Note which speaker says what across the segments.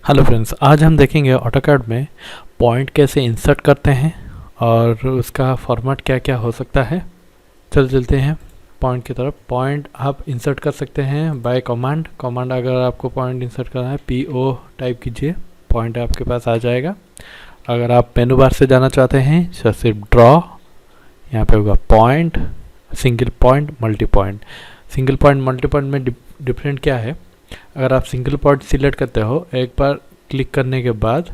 Speaker 1: Hello friends, आज हम देखेंगे ऑटोकैड में पॉइंट कैसे इंसर्ट करते हैं और उसका फॉर्मेट क्या क्या हो सकता है। चलते हैं पॉइंट की तरफ। पॉइंट आप इंसर्ट कर सकते हैं बाय कमांड अगर आपको पॉइंट इंसर्ट करना है PO टाइप कीजिए, पॉइंट आपके पास आ जाएगा। अगर आप मेनू बार से जाना चाहते हैं तो सिर्फ ड्रॉ, यहाँ पे होगा point, single point, multi point. Single point multi point में डिफरेंट क्या है, अगर आप सिंगल पॉइंट सिलेक्ट करते हो एक बार क्लिक करने के बाद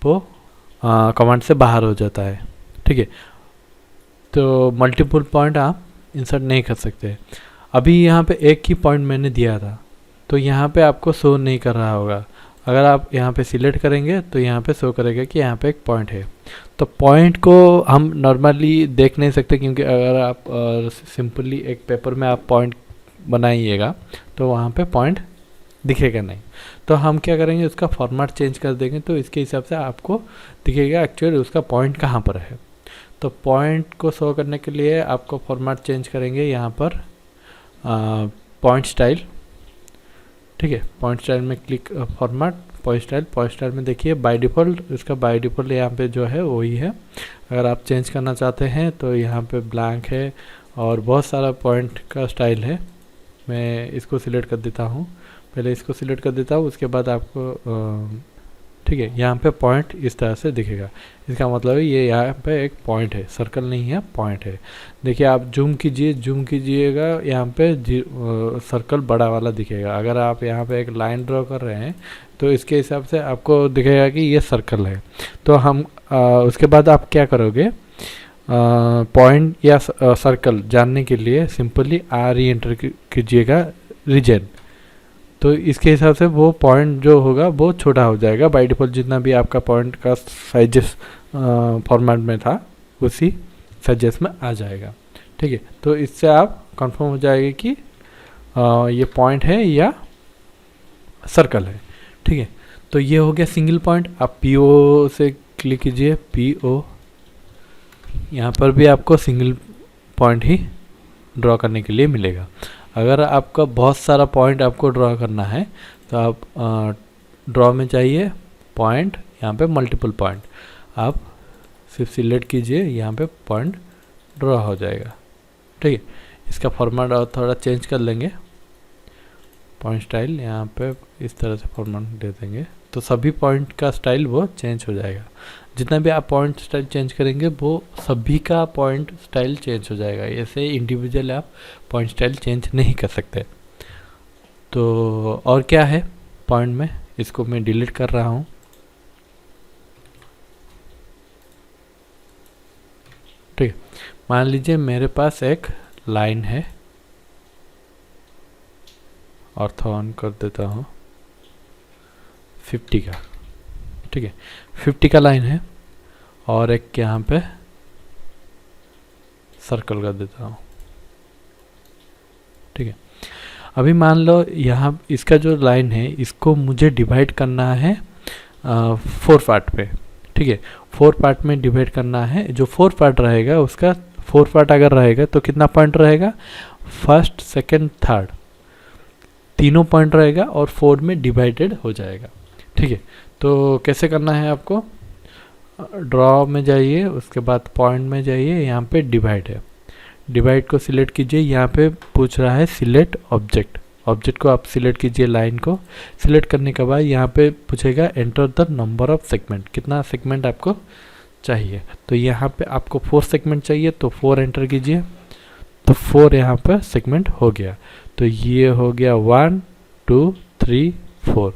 Speaker 1: वो कमांड से बाहर हो जाता है, ठीक है। तो मल्टीपल पॉइंट आप इंसर्ट नहीं कर सकते। अभी यहाँ पे एक ही पॉइंट मैंने दिया था तो यहाँ पे आपको शो नहीं कर रहा होगा। अगर आप यहाँ पे सिलेक्ट करेंगे तो यहाँ पे शो करेगा कि यहाँ पे एक पॉइंट है। तो पॉइंट को हम नॉर्मली देख नहीं सकते, क्योंकि अगर आप सिंपली एक पेपर में आप पॉइंट बनाइएगा तो वहाँ पे पॉइंट दिखेगा नहीं। तो हम क्या करेंगे, उसका फॉर्मेट चेंज कर देंगे तो इसके हिसाब से आपको दिखेगा एक्चुअली उसका पॉइंट कहाँ पर है। तो पॉइंट को शो करने के लिए आपको फॉर्मेट चेंज करेंगे यहाँ पर पॉइंट स्टाइल, ठीक है। पॉइंट स्टाइल में क्लिक फॉर्मेट पॉइंट स्टाइल में देखिए बाय डिफ़ॉल्ट इसका बाय डिफ़ॉल्ट यहाँ पे जो है वही है। अगर आप चेंज करना चाहते हैं तो यहाँ पे ब्लैंक है और बहुत सारा पॉइंट का स्टाइल है। मैं इसको सिलेक्ट कर देता हूँ, पहले इसको सिलेक्ट कर देता हूँ, उसके बाद आपको ठीक है यहाँ पे पॉइंट इस तरह से दिखेगा। इसका मतलब है ये यहाँ पे एक पॉइंट है, सर्कल नहीं है, पॉइंट है। देखिए आप जूम कीजिएगा यहाँ पे सर्कल बड़ा वाला दिखेगा। अगर आप यहाँ पे एक लाइन ड्रॉ कर रहे हैं तो इसके हिसाब से आपको दिखेगा कि ये सर्कल है। तो हम उसके बाद आप क्या करोगे, पॉइंट या सर्कल जानने के लिए सिंपली RE एंटर कीजिएगा रीजन। तो इसके हिसाब से वो पॉइंट जो होगा वो छोटा हो जाएगा। बाय डिफ़ॉल्ट जितना भी आपका पॉइंट का साइजेस फॉर्मेट में था उसी साइजेस में आ जाएगा, ठीक है। तो इससे आप कंफर्म हो जाएगा कि ये पॉइंट है या सर्कल है, ठीक है। तो ये हो गया सिंगल पॉइंट। आप PO से क्लिक कीजिए, PO, यहाँ पर भी आपको सिंगल पॉइंट ही ड्रॉ करने के लिए मिलेगा। अगर आपका बहुत सारा पॉइंट आपको ड्रॉ करना है तो आप ड्रॉ में चाहिए पॉइंट, यहाँ पे मल्टीपल पॉइंट आप सिर्फ सिलेक्ट कीजिए, यहाँ पे पॉइंट ड्रॉ हो जाएगा, ठीक है। इसका फॉर्मेट और थोड़ा चेंज कर लेंगे, पॉइंट स्टाइल यहाँ पे इस तरह से फॉर्मेट दे देंगे तो सभी पॉइंट का स्टाइल वो चेंज हो जाएगा। जितना भी आप पॉइंट स्टाइल चेंज करेंगे वो सभी का पॉइंट स्टाइल चेंज हो जाएगा। ऐसे इंडिविजुअल आप पॉइंट स्टाइल चेंज नहीं कर सकते। तो और क्या है पॉइंट में, इसको मैं डिलीट कर रहा हूँ, ठीक है। मान लीजिए मेरे पास एक लाइन है, ऑर्थो ऑन कर देता हूँ 50 का, ठीक है। 50 का लाइन है और एक यहाँ पे सर्कल कर देता हूँ, ठीक है। अभी मान लो यहाँ इसका जो लाइन है इसको मुझे डिवाइड करना है 4 पार्ट पे, ठीक है। 4 पार्ट में डिवाइड करना है। जो 4 पार्ट रहेगा उसका 4 पार्ट अगर रहेगा तो कितना पॉइंट रहेगा, फर्स्ट सेकंड थर्ड तीनों पॉइंट रहेगा और 4 में डिवाइडेड हो जाएगा, ठीक है। तो कैसे करना है आपको, ड्रॉ में जाइए, उसके बाद पॉइंट में जाइए, यहाँ पे डिवाइड है, डिवाइड को सिलेक्ट कीजिए। यहाँ पे पूछ रहा है सिलेक्ट ऑब्जेक्ट को आप सिलेक्ट कीजिए। लाइन को सिलेक्ट करने के बाद यहाँ पे पूछेगा enter the number of segment, कितना सेगमेंट आपको चाहिए। तो यहाँ पे आपको 4 सेगमेंट चाहिए तो 4 एंटर कीजिए, तो 4 यहाँ पर सेगमेंट हो गया। तो ये हो गया 1 2 3 4,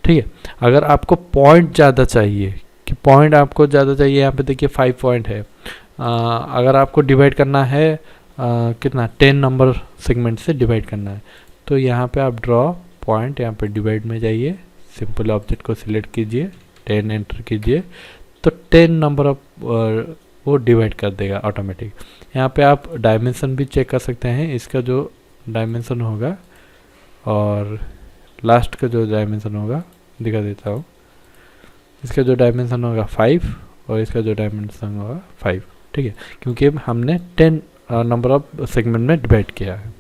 Speaker 1: ठीक है। अगर आपको पॉइंट ज़्यादा चाहिए कि पॉइंट आपको ज़्यादा चाहिए, यहाँ पे देखिए 5 पॉइंट है। अगर आपको डिवाइड करना है कितना 10 नंबर सेगमेंट से डिवाइड करना है तो यहाँ पे आप ड्रॉ पॉइंट, यहाँ पे डिवाइड में जाइए, सिंपल ऑब्जेक्ट को सिलेक्ट कीजिए, 10 एंटर कीजिए, तो 10 नंबर ऑफ वो डिवाइड कर देगा ऑटोमेटिक। यहाँ पे आप डायमेंशन भी चेक कर सकते हैं, इसका जो डायमेंशन होगा और लास्ट का जो डायमेंशन होगा दिखा देता हूँ। इसका जो डायमेंशन होगा 5 और इसका जो डायमेंशन होगा 5, ठीक है, क्योंकि हमने 10 नंबर ऑफ सेगमेंट में डिवाइड किया है।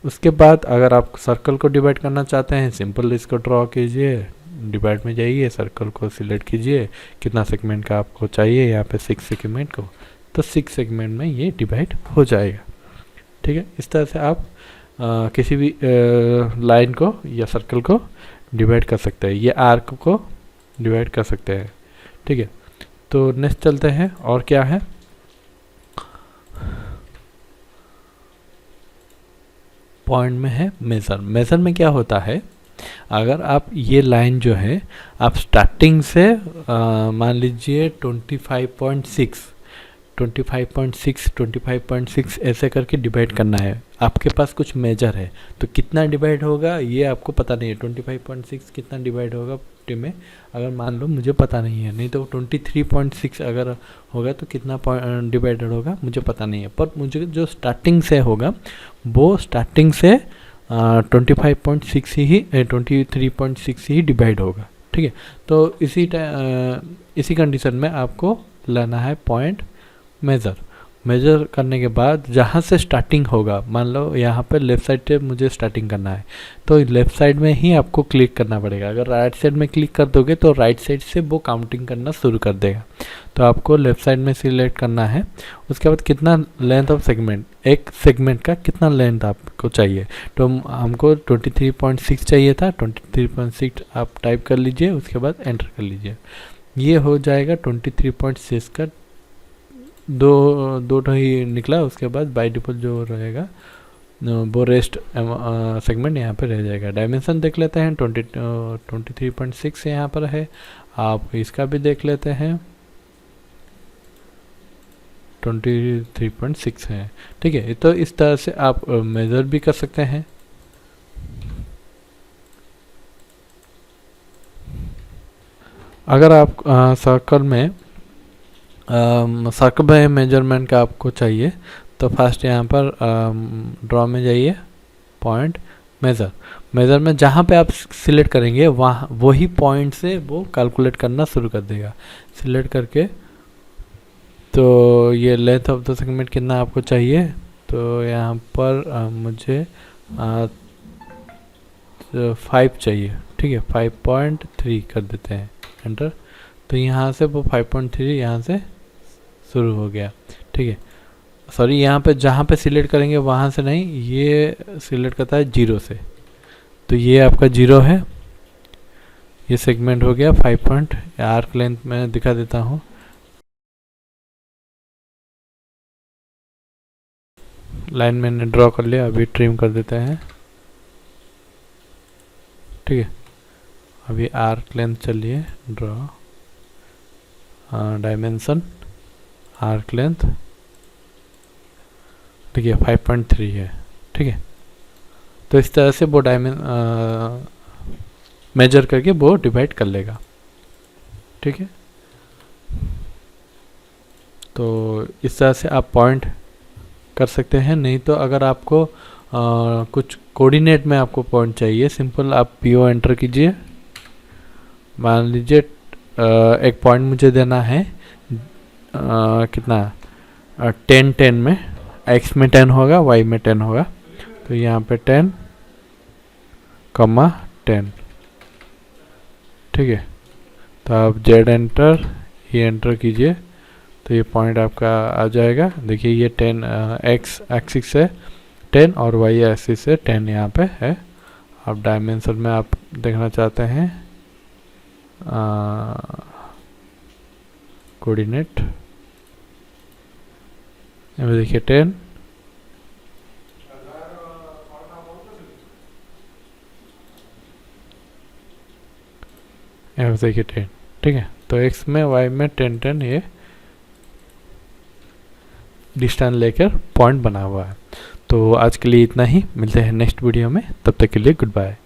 Speaker 1: उसके बाद अगर आप सर्कल को डिवाइड करना चाहते हैं, सिंपल इसको ड्रॉ कीजिए, डिवाइड में जाइए, सर्कल को सिलेक्ट कीजिए, कितना सेगमेंट का आपको चाहिए, यहाँ पे 6 सेगमेंट को, तो 6 सेगमेंट में ये डिवाइड हो जाएगा। ठीक है, इस तरह से आप किसी भी लाइन को या सर्कल को डिवाइड कर सकते हैं, ये आर्क को डिवाइड कर सकते हैं। ठीक है, तो नेक्स्ट चलते हैं, और क्या है, पॉइंट में है मेज़र। मेज़र में क्या होता है, अगर आप ये लाइन जो है आप स्टार्टिंग से मान लीजिए 25.6 ऐसे करके डिवाइड करना है, आपके पास कुछ मेजर है, तो कितना डिवाइड होगा ये आपको पता नहीं है, 25.6 कितना डिवाइड होगा में, अगर मान लो मुझे पता नहीं है, नहीं तो 23.6 अगर होगा तो कितना डिवाइडेड होगा मुझे पता नहीं है, पर मुझे जो स्टार्टिंग से होगा वो स्टार्टिंग से 23.6 ही डिवाइड होगा। ठीक है, तो इसी कंडीशन में आपको लेना है पॉइंट मेज़र करने के बाद जहाँ से स्टार्टिंग होगा, मान लो यहाँ पर लेफ़्ट साइड से मुझे स्टार्टिंग करना है, तो लेफ़्ट साइड में ही आपको क्लिक करना पड़ेगा। अगर राइट साइड में क्लिक कर दोगे तो राइट साइड से वो काउंटिंग करना शुरू कर देगा, तो आपको लेफ़्ट साइड में सिलेक्ट करना है। उसके बाद कितना लेंथ ऑफ सेगमेंट, एक सेगमेंट का कितना लेंथ आपको चाहिए, तो हमको 23.6 चाहिए था, 23.6 आप टाइप कर लीजिए, उसके बाद एंटर कर लीजिए, ये हो जाएगा 23.6 का दो ही निकला। उसके बाद बाय डिफ़ॉल्ट जो रहेगा वो रेस्ट सेगमेंट यहाँ पे रह जाएगा। डायमेंशन देख लेते हैं, 23.6 यहाँ पर है, आप इसका भी देख लेते हैं, 23.6 है। ठीक है, तो इस तरह से आप मेज़र भी कर सकते हैं। अगर आप सर्कल में मेजरमेंट का आपको चाहिए तो फर्स्ट यहाँ पर ड्रॉ में जाइए, पॉइंट मेज़र में जहाँ पे आप सिलेक्ट करेंगे वहाँ वही पॉइंट से वो कैलकुलेट करना शुरू कर देगा। सिलेक्ट करके तो ये लेंथ ऑफ द सेगमेंट कितना आपको चाहिए, तो यहाँ पर मुझे 5 चाहिए। ठीक है, 5.3 कर देते हैं, एंटर, तो यहाँ से वो 5.3 यहाँ से शुरू हो गया। ठीक है, सॉरी, यहाँ पे जहाँ पे सिलेक्ट करेंगे वहाँ से नहीं, ये सिलेक्ट करता है 0 से, तो ये आपका 0 है, ये सेगमेंट हो गया 5. आर्क लेंथ में दिखा देता हूँ, लाइन मैंने ड्रॉ कर लिया, अभी ट्रिम कर देते हैं। ठीक है, अभी आर्क लेंथ चलिए ड्रॉ, डायमेंशन, आर्क लेंथ, देखिए 5.3 है। ठीक है, तो इस तरह से वो मेजर करके वो डिवाइड कर लेगा। ठीक है, तो इस तरह से आप पॉइंट कर सकते हैं। नहीं तो अगर आपको कुछ कोऑर्डिनेट में आपको पॉइंट चाहिए, सिंपल आप PO एंटर कीजिए, मान लीजिए एक पॉइंट मुझे देना है कितना 10 में, x में 10 होगा, y में 10 होगा, तो यहाँ पे 10, 10। ठीक है, तो आप Z एंटर, ये एंटर कीजिए, तो ये पॉइंट आपका आ जाएगा। देखिए ये 10 x एक्सिस से 10 और y एक्सिस से 10 यहाँ पे है। अब डायमेंशन में आप देखना चाहते हैं कोऑर्डिनेट, यहाँ देखिए 10, यहाँ देखिए 10। ठीक है, तो x में y में 10 ये डिस्टेंस लेकर पॉइंट बना हुआ है। तो आज के लिए इतना ही, मिलते हैं नेक्स्ट वीडियो में, तब तक के लिए गुड बाय।